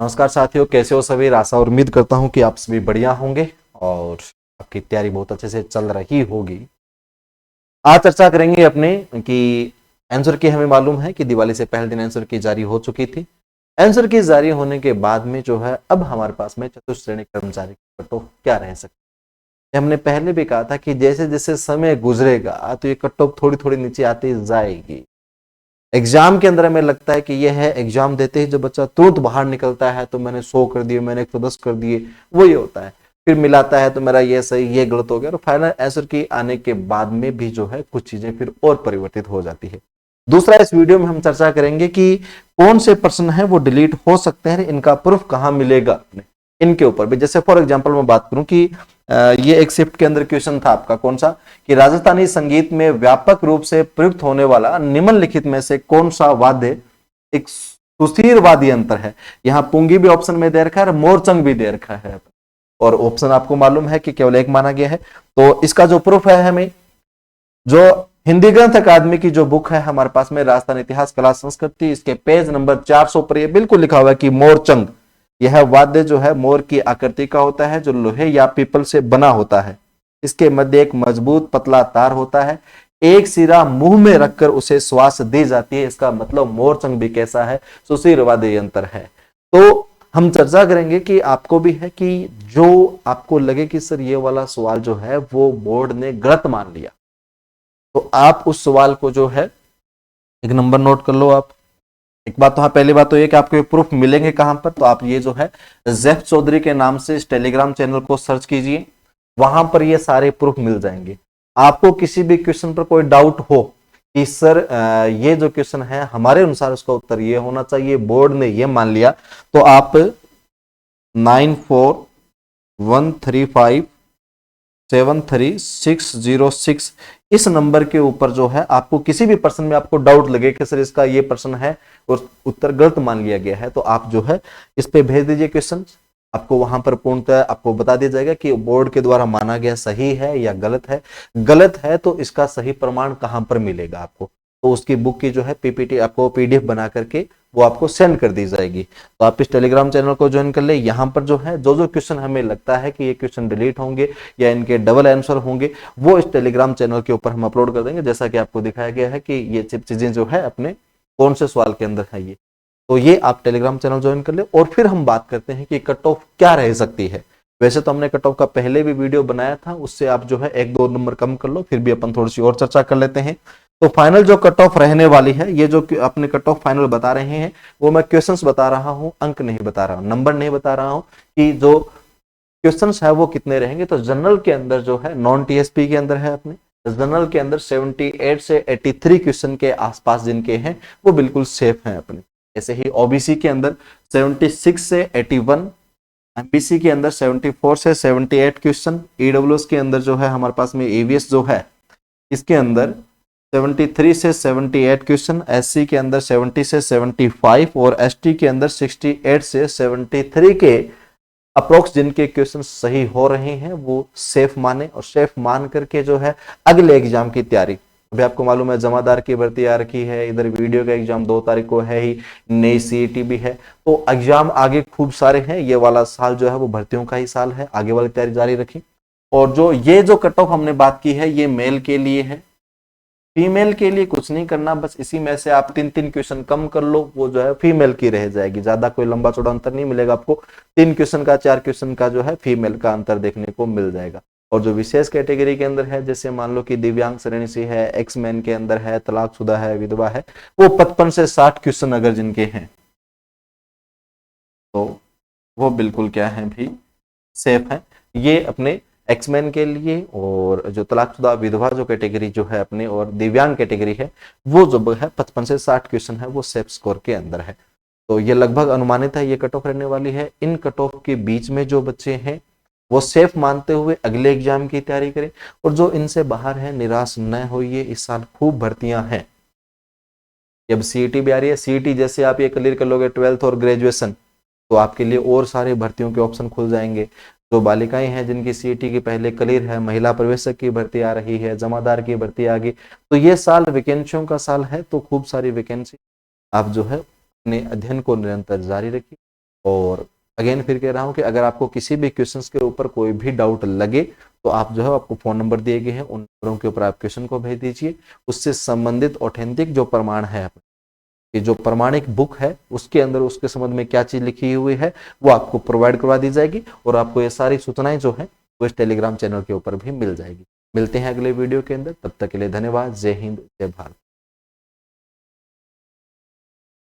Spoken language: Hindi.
नमस्कार साथियों, कैसे हो सभी। आशा और उम्मीद करता हूं कि आप सभी बढ़िया होंगे और आपकी तैयारी बहुत अच्छे से चल रही होगी। आज चर्चा करेंगे अपने कि आंसर की हमें मालूम है कि दिवाली से पहले दिन आंसर की जारी हो चुकी थी। आंसर की जारी होने के बाद में जो है अब हमारे पास में चतुर्थ श्रेणी कर्मचारी कट ऑफ क्या रह सकती है। हमने पहले भी कहा था कि जैसे जैसे समय गुजरेगा तो ये कट ऑफ थोड़ी थोड़ी नीचे आती जाएगी। एग्जाम के अंदर हमें लगता है कि यह है, एग्जाम देते ही जो बच्चा तुरंत बाहर निकलता है तो मैंने 100 कर दिए, मैंने 110 कर दिए, वो ये होता है। फिर मिलाता है तो मेरा ये सही ये गलत हो गया और फाइनल आंसर की आने के बाद में भी जो है कुछ चीजें फिर और परिवर्तित हो जाती है। दूसरा, इस वीडियो में हम चर्चा करेंगे कि कौन से प्रश्न है वो डिलीट हो सकते हैं, इनका प्रूफ कहाँ मिलेगा इनके ऊपर भी। जैसे फॉर एग्जाम्पल मैं बात करूं कि ये एक शिफ्ट के अंदर क्वेश्चन था आपका, कौन सा, कि राजस्थानी संगीत में व्यापक रूप से प्रयुक्त होने वाला निम्नलिखित में से कौन सा वाद्य एक सुशीर वाद्य यंत्र है। यहाँ पुंगी भी ऑप्शन में दे रखा है और मोरचंग भी दे रखा है और ऑप्शन आपको मालूम है कि केवल एक माना गया है। तो इसका जो प्रूफ है, हमें जो हिंदी ग्रंथ अकादमी की जो बुक है हमारे पास में, राजस्थान इतिहास कला संस्कृति, इसके पेज नंबर 400 पर यह बिल्कुल लिखा हुआ है कि मोरचंग यह वाद्य जो है मोर की आकृति का होता है, जो लोहे या पीपल से बना होता है। इसके मध्य एक मजबूत पतला तार होता है, एक सिरा मुंह में रखकर उसे श्वास दी जाती है। इसका मतलब मोरचंग भी कैसा है, सुशीर वाद्य यंत्र है। तो हम चर्चा करेंगे कि आपको भी है कि जो आपको लगे कि सर ये वाला सवाल जो है वो बोर्ड ने गलत मान लिया, तो आप उस सवाल को जो है एक नंबर नोट कर लो। आप एक बात तो, हाँ, पहली बात तो ये कि आपको प्रूफ मिलेंगे कहां पर, तो आप ये जो है जैफ चौधरी के नाम से इस टेलीग्राम चैनल को सर्च कीजिए, वहां पर ये सारे प्रूफ मिल जाएंगे। आपको किसी भी क्वेश्चन पर कोई डाउट हो कि सर ये जो क्वेश्चन है हमारे अनुसार उसका उत्तर ये होना चाहिए, बोर्ड ने ये मान लिया, तो आप 9413573606 इस नंबर के ऊपर जो है आपको किसी भी प्रश्न में आपको डाउट लगे कि सर इसका ये प्रश्न है और उत्तर गलत मान लिया गया है, तो आप जो है इस पे भेज दीजिए क्वेश्चन। आपको वहां पर पूर्णतः आपको बता दिया जाएगा कि बोर्ड के द्वारा माना गया सही है या गलत है। गलत है तो इसका सही प्रमाण कहां पर मिलेगा आपको, तो उसकी बुक की जो है पीपीटी आपको पीडीएफ बना करके वो आपको सेंड कर दी जाएगी। तो आप इस टेलीग्राम चैनल को ज्वाइन कर ले। यहाँ पर जो है जो जो क्वेश्चन हमें लगता है कि ये क्वेश्चन डिलीट होंगे या इनके डबल आंसर होंगे, वो इस टेलीग्राम चैनल के ऊपर हम अपलोड कर देंगे। जैसा कि आपको दिखाया गया है कि ये चीजें जो है अपने कौन से सवाल के अंदर है ये, तो ये आप टेलीग्राम चैनल ज्वाइन कर ले। और फिर हम बात करते हैं कि कट ऑफ क्या रह सकती है। वैसे तो हमने कट ऑफ का पहले भी वीडियो बनाया था, उससे आप जो है एक दो नंबर कम कर लो, फिर भी अपन थोड़ी सी और चर्चा कर लेते हैं। तो फाइनल जो कट ऑफ रहने वाली है, ये जो अपने कट ऑफ फाइनल बता रहे हैं वो मैं क्वेश्चंस बता रहा हूं, अंक नहीं बता रहा हूं, नंबर नहीं बता रहा हूं कि जो क्वेश्चंस है वो कितने रहेंगे। तो जनरल के अंदर जो है, नॉन टीएसपी के अंदर है अपने जनरल के अंदर 78 से 83 क्वेश्चन के आसपास जिनके हैं वो बिल्कुल सेफ हैं अपने। ऐसे ही ओबीसी के अंदर 76 से 81, एमबीसी के अंदर 74 से 78 क्वेश्चन, ईडब्ल्यूएस के अंदर जो है हमारे पास में एवीएस जो है इसके अंदर 73 से 78 क्वेश्चन, एससी के अंदर 70 से 75 और एसटी के अंदर 68 से 73 के अप्रोक्स जिनके क्वेश्चन सही हो रहे हैं वो सेफ माने और सेफ मान करके जो है अगले एग्जाम की तैयारी। अभी आपको मालूम है जमादार की भर्ती आ रखी है, इधर वीडियो का एग्जाम 2 तारीख को है ही, नई सीईटी भी है, तो एग्जाम आगे खूब सारे हैं। ये वाला साल जो है वो भर्तियों का ही साल है, आगे वाली तैयारी जारी रखें। और जो ये जो कट ऑफ हमने बात की है ये मेल के लिए है, फीमेल के लिए कुछ नहीं करना, बस इसी में से आप 3-3 क्वेश्चन कम कर लो, वो जो है फीमेल की रह जाएगी। ज्यादा कोई लंबा चौड़ा अंतर नहीं मिलेगा आपको, 3 क्वेश्चन का 4 क्वेश्चन का जो है फीमेल का अंतर देखने को मिल जाएगा। और जो विशेष कैटेगरी के अंदर है, जैसे मान लो कि दिव्यांग श्रेणी से है, एक्समैन के अंदर है, तलाकशुदा है, विधवा है, वो 55 से 60 क्वेश्चन अगर जिनके हैं तो वो बिल्कुल क्या है भी सेफ है। ये अपने एक्समैन के लिए, और जो तलाकशुदा विधवा जो कैटेगरी जो है अपने और दिव्यांग कैटेगरी है वो जो है 55 से 60 क्वेश्चन है वो सेफ स्कोर के अंदर है। तो ये लगभग अनुमानित है ये कट ऑफ रहने वाली है। इन कट ऑफ के बीच में जो बच्चे हैं वो सेफ मानते हुए अगले एग्जाम की तैयारी करें, और जो इनसे बाहर है निराश न होइए, इस साल खूब भर्तियां हैं। जब सीईटी भी आ रही है, सीईटी जैसे आप ये क्लियर कर लोगे 12th और ग्रेजुएशन, तो आपके लिए और सारे भर्तियों के ऑप्शन खुल जाएंगे। जो बालिकाएं हैं जिनकी सीईटी की पहले क्लियर है, महिला प्रवेशक की भर्ती आ रही है, जमादार की भर्ती आ गई, तो ये साल वैकेंसियों का साल है, तो खूब सारी वैकेंसी आप जो है अपने अध्ययन को निरंतर जारी रखिए। और अगेन फिर कह रहा हूं कि अगर आपको किसी भी क्वेश्चंस के ऊपर कोई भी डाउट लगे तो आप जो है आपको फोन नंबर दिए गए हैं, उन नंबरों के ऊपर आप क्वेश्चन को भेज दीजिए। उससे संबंधित ऑथेंटिक जो प्रमाण है, ये जो प्रमाणिक बुक है उसके अंदर उसके संबंध में क्या चीज लिखी हुई है वो आपको प्रोवाइड करवा दी जाएगी और आपको ये सारी सूचनाएं जो है वो इस टेलीग्राम चैनल के ऊपर भी मिल जाएगी। मिलते हैं अगले वीडियो के अंदर, तब तक के लिए धन्यवाद। जय हिंद, जय भारत।